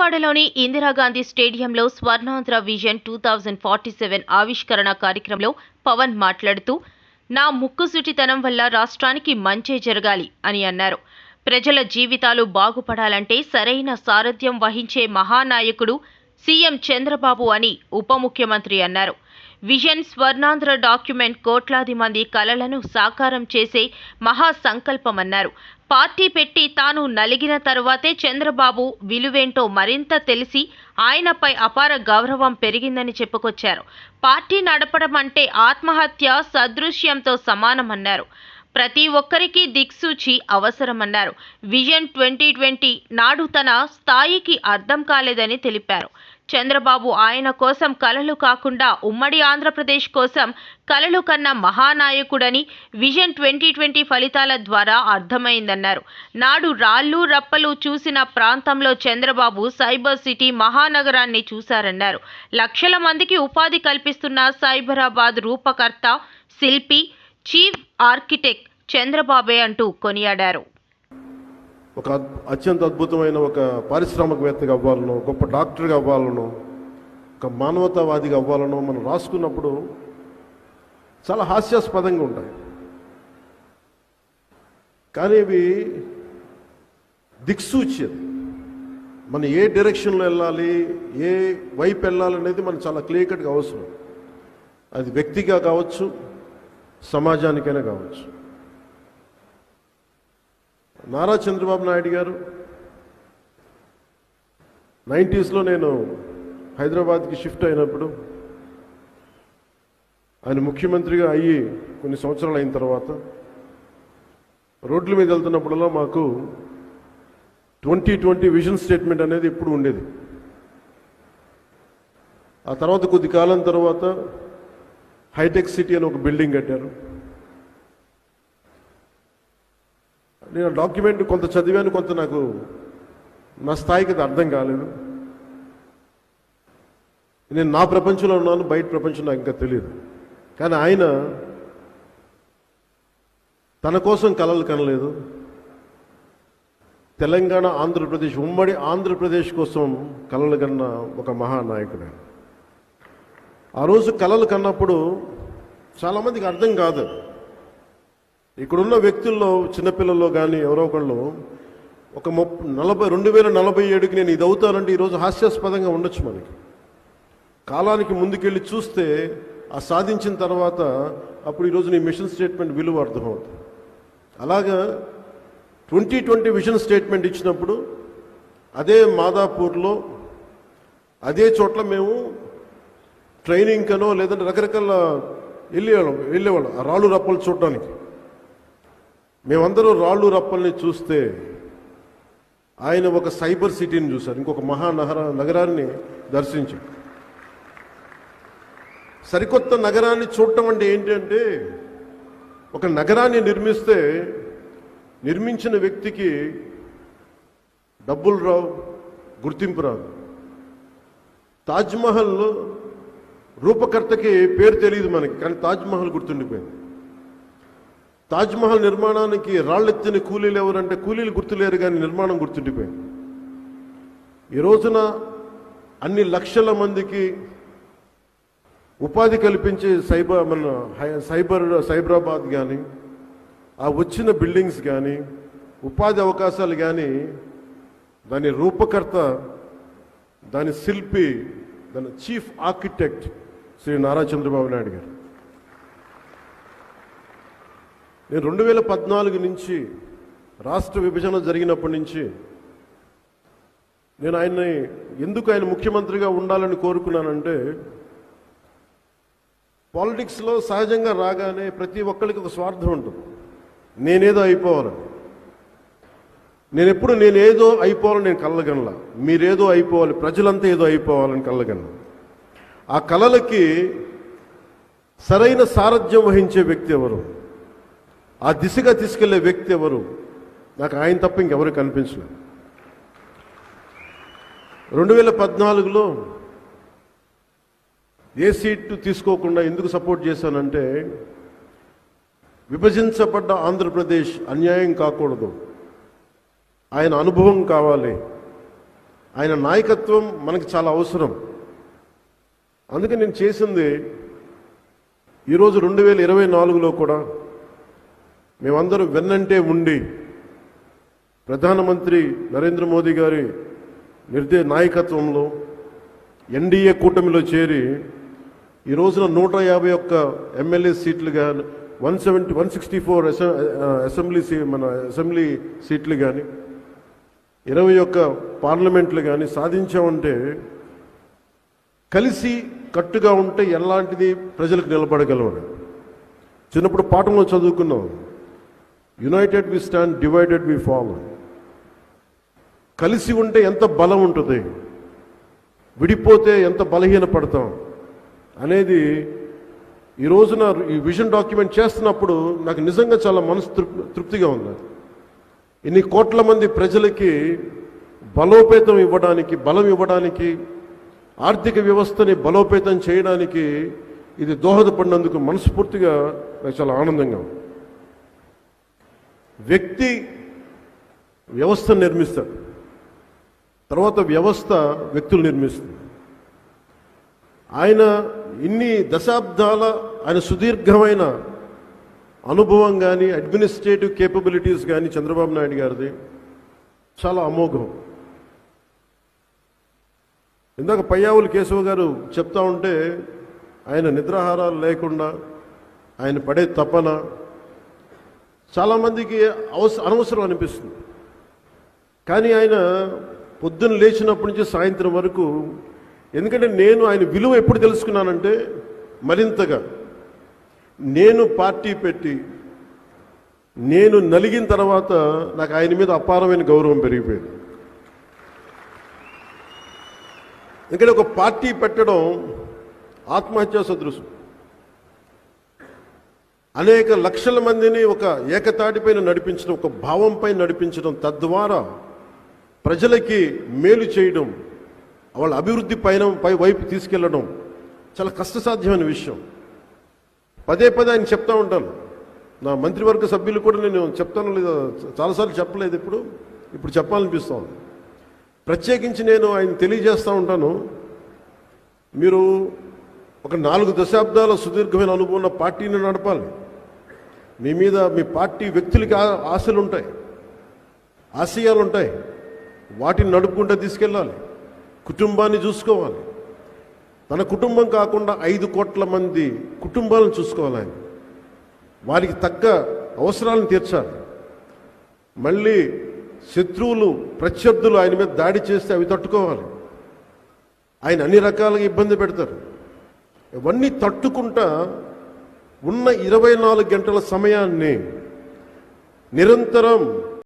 విజయవాడలోని ఇందిరాగాంధీ స్టేడియంలో స్వర్ణాంధ్ర విజన్ 2047 ఆవిష్కరణ కార్యక్రమంలో పవన్ మాట్లాడుతూ, నా ముక్కుసూటితనం వల్ల రాష్ట్రానికి మంచే జరగాలి అని అన్నారు. ప్రజల జీవితాలు బాగుపడాలంటే సరైన సారథ్యం వహించే మహానాయకుడు సీఎం చంద్రబాబు అని ఉప ముఖ్యమంత్రి అన్నారు. విజన్ స్వర్ణాంధ్ర డాక్యుమెంట్ కోట్లాది మంది కలలను సాకారం చేసే మహా సంకల్పమన్నారు. పార్టీ పెట్టి తాను నలిగిన తరువాతే చంద్రబాబు విలువేంటో మరింత తెలిసి ఆయనపై అపార గౌరవం పెరిగిందని చెప్పుకొచ్చారు. పార్టీ నడపడం అంటే ఆత్మహత్య సదృశ్యంతో సమానమన్నారు. ప్రతి ఒక్కరికి దిక్సూచి అవసరమన్నారు. విజన్ 2020 నాడు తన స్థాయికి అర్థం కాలేదని తెలిపారు. చంద్రబాబు ఆయన కోసం కలలు కాకుండా ఉమ్మడి ఆంధ్రప్రదేశ్ కోసం కలలు కన్న మహానాయకుడని విజన్ 2020 ఫలితాల ద్వారా అర్థమైందన్నారు. నాడు రాళ్ళు రప్పలు చూసిన ప్రాంతంలో చంద్రబాబు సైబర్ సిటీ మహానగరాన్ని చూశారన్నారు. లక్షల మందికి ఉపాధి కల్పిస్తున్న సైబరాబాద్ రూపకర్త, శిల్పి, చీఫ్ ఆర్కిటెక్ట్ చంద్రబాబే అంటూ కొనియాడారు. ఒక అత్యంత అద్భుతమైన ఒక పారిశ్రామికవేత్తగా అవ్వాలనో, గొప్ప డాక్టర్గా అవ్వాలనో, ఒక మానవతావాదిగా అవ్వాలనో మనం రాసుకున్నప్పుడు చాలా హాస్యాస్పదంగా ఉంటాయి. కానీ ఇవి దిక్సూచి, మనం ఏ డైరెక్షన్లో వెళ్ళాలి, ఏ వైపు వెళ్ళాలనేది మనకు చాలా క్లియర్ కట్గా అవసరం. అది వ్యక్తిగా కావచ్చు, సమాజానికైనా కావచ్చు. నారా చంద్రబాబు నాయుడు గారు 90స్లో నేను హైదరాబాద్కి షిఫ్ట్ అయినప్పుడు, ఆయన ముఖ్యమంత్రిగా అయ్యి కొన్ని సంవత్సరాలు అయిన తర్వాత రోడ్ల మీద వెళ్తున్నప్పుడల్లా మాకు 2020 విజన్ స్టేట్మెంట్ అనేది ఎప్పుడు ఉండేది. ఆ తర్వాత కొద్ది కాలం తర్వాత హైటెక్ సిటీ అని ఒక బిల్డింగ్ కట్టారు. నేను డాక్యుమెంట్ కొంత చదివాను, కొంత నాకు నా స్థాయికి అది అర్థం కాలేదు. నేను నా ప్రపంచంలో ఉన్నాను, బయట ప్రపంచం నాకు ఇంకా తెలియదు. కానీ ఆయన తన కోసం కలలు కనలేదు, తెలంగాణ, ఆంధ్రప్రదేశ్, ఉమ్మడి ఆంధ్రప్రదేశ్ కోసం కలలు కన్న ఒక మహానాయకుడు. ఆ రోజు కలలు కన్నప్పుడు చాలామందికి అర్థం కాదు. ఇక్కడున్న వ్యక్తుల్లో, చిన్నపిల్లల్లో కానీ ఎవరో ఒకళ్ళు ఒక 2047కి నేను ఇది అవుతానంటే ఈరోజు హాస్యాస్పదంగా ఉండొచ్చు. మనకి కాలానికి ముందుకెళ్ళి చూస్తే ఆ సాధించిన తర్వాత అప్పుడు ఈరోజు నీ మిషన్ స్టేట్మెంట్ విలువ అర్థమవుతుంది. అలాగా 2020 విజన్ స్టేట్మెంట్ ఇచ్చినప్పుడు అదే మాదాపూర్లో అదే చోట్ల మేము ట్రైనింగ్ కనో లేదంటే రకరకాల వెళ్ళేవాళ్ళం ఆ రాళ్ళు రప్పలు చూడడానికి. మేమందరూ రాళ్ళు రప్పల్ని చూస్తే ఆయన ఒక సైబర్ సిటీని చూశారు, ఇంకొక నగరాన్ని దర్శించారు. సరికొత్త నగరాన్ని చూడటం అంటే ఏంటంటే, ఒక నగరాన్ని నిర్మించిన వ్యక్తికి డబ్బులు రావు, గుర్తింపు రాదు. తాజ్మహల్ రూపకర్తకి పేరు తెలియదు మనకి, కానీ తాజ్మహల్ గుర్తుండిపోయింది. తాజ్మహల్ నిర్మాణానికి రాళ్ళెత్తిన కూలీలు ఎవరంటే కూలీలు గుర్తులేరు, కానీ నిర్మాణం గుర్తుండిపోయింది. ఈ రోజున అన్ని లక్షల మందికి ఉపాధి కల్పించే సైబరాబాద్ కానీ, ఆ వచ్చిన బిల్డింగ్స్ కానీ, ఉపాధి అవకాశాలు కానీ, దాని రూపకర్త, దాని శిల్పి, దాని చీఫ్ ఆర్కిటెక్ట్ శ్రీ నారా చంద్రబాబు నాయుడు గారు. నేను 2014 నుంచి రాష్ట్ర విభజన జరిగినప్పటి నుంచి నేను ఎందుకు ఆయన ముఖ్యమంత్రిగా ఉండాలని కోరుకున్నానంటే, పాలిటిక్స్లో సహజంగా రాగానే ప్రతి ఒక్కరికి ఒక స్వార్థం ఉంటుంది. నేనేదో అయిపోవాలని. నేనేదో అయిపోవాలని నేను కలగనలా. మీరేదో అయిపోవాలి, ప్రజలంతా ఏదో అయిపోవాలని కలగనలా. ఆ కలలకి సరైన సారథ్యం వహించే వ్యక్తి ఎవరు, ఆ దిశగా తీసుకెళ్లే వ్యక్తి ఎవరు, నాకు ఆయన తప్ప ఇంకెవరు కనిపించలేదు. 2014లో ఏ సీటు తీసుకోకుండా ఎందుకు సపోర్ట్ చేశానంటే, విభజించబడ్డ ఆంధ్రప్రదేశ్ అన్యాయం కాకూడదు, ఆయన అనుభవం కావాలి, ఆయన నాయకత్వం మనకి చాలా అవసరం. అందుకే నేను చేసింది ఈరోజు 2024లో కూడా మేమందరం వెన్నంటే ఉండి ప్రధానమంత్రి నరేంద్ర మోదీ గారి నాయకత్వంలో ఎన్డీఏ కూటమిలో చేరి ఈ రోజున 151 ఎమ్మెల్యే సీట్లు కానీ 164 అసెంబ్లీ సీట్లు కానీ 21 పార్లమెంట్లు కానీ సాధించామంటే కలిసి కట్టుగా ఉంటే ఎలాంటిది ప్రజలకు నిలబడగలమని చిన్నప్పుడు పాఠంలో చదువుకున్నాం. United we stand, divided we fall. కలిసి ఉంటే ఎంత బలం ఉంటుంది, విడిపోతే ఎంత బలహీనపడతాం అనేది ఈ రోజున ఈ విజన్ డాక్యుమెంట్ చేస్తున్నప్పుడు నాకు నిజంగా చాలా మనసు తృప్తిగా ఉంది. ఇన్ని కోట్ల మంది ప్రజలకి బలోపేతం ఇవ్వడానికి, బలం ఇవ్వడానికి, ఆర్థిక వ్యవస్థని బలోపేతం చేయడానికి ఇది దోహదపడినందుకు మనస్ఫూర్తిగా నాకు చాలా ఆనందంగా ఉంది. వ్యక్తి వ్యవస్థను నిర్మిస్తాడు, తర్వాత వ్యవస్థ వ్యక్తులు నిర్మిస్తుంది. ఆయన ఇన్ని దశాబ్దాల ఆయన సుదీర్ఘమైన అనుభవం కానీ అడ్మినిస్ట్రేటివ్ కేపబిలిటీస్ కానీ చంద్రబాబు నాయుడు గారిది చాలా అమోఘం. ఇందాక పయ్యావులు కేశవ గారు చెప్తా ఉంటే ఆయన నిద్రాహారాలు లేకుండా ఆయన పడే తపన చాలామందికి అనవసరం అనిపిస్తుంది. కానీ ఆయన పొద్దున్న లేచినప్పటి నుంచి సాయంత్రం వరకు, ఎందుకంటే నేను ఆయన విలువ ఎప్పుడు తెలుసుకున్నానంటే మరింతగా నేను పార్టీ పెట్టి నేను నలిగిన తర్వాత నాకు ఆయన మీద అపారమైన గౌరవం పెరిగిపోయింది. ఎందుకంటే ఒక పార్టీ పెట్టడం ఆత్మహత్యా సదృశం. అనేక లక్షల మందిని ఒక ఏకతాటిపైన నడిపించడం, ఒక భావంపై నడిపించడం, తద్వారా ప్రజలకి మేలు చేయడం, వాళ్ళ అభివృద్ధి వైపు తీసుకెళ్లడం చాలా కష్టసాధ్యమైన విషయం. పదే పదే ఆయన చెప్తా ఉంటాను. నా మంత్రివర్గ సభ్యులు కూడా నేను చెప్తాను లేదా చాలాసార్లు చెప్పలేదు, ఇప్పుడు చెప్పాలనిపిస్తాను. ప్రత్యేకించి నేను ఆయన తెలియజేస్తూ ఉంటాను, మీరు ఒక 4 దశాబ్దాల సుదీర్ఘమైన అనుభవం ఉన్న పార్టీని నడపాలి. మీ మీద మీ పార్టీ వ్యక్తులకి ఆశలు ఉంటాయి, ఆశయాలు ఉంటాయి, వాటిని నడుపుకుంటూ తీసుకెళ్ళాలి. కుటుంబాన్ని చూసుకోవాలి. తన కుటుంబం కాకుండా 5 కోట్ల మంది కుటుంబాలను చూసుకోవాలి. ఆయన వారికి తగ్గ అవసరాలను తీర్చాలి. మళ్ళీ శత్రువులు, ప్రత్యర్థులు ఆయన మీద దాడి చేస్తే అవి తట్టుకోవాలి. ఆయన అన్ని రకాలుగా ఇబ్బంది పెడతారు. ఇవన్నీ తట్టుకుంటా ఉన్న 24 గంటల సమయాన్ని నిరంతరం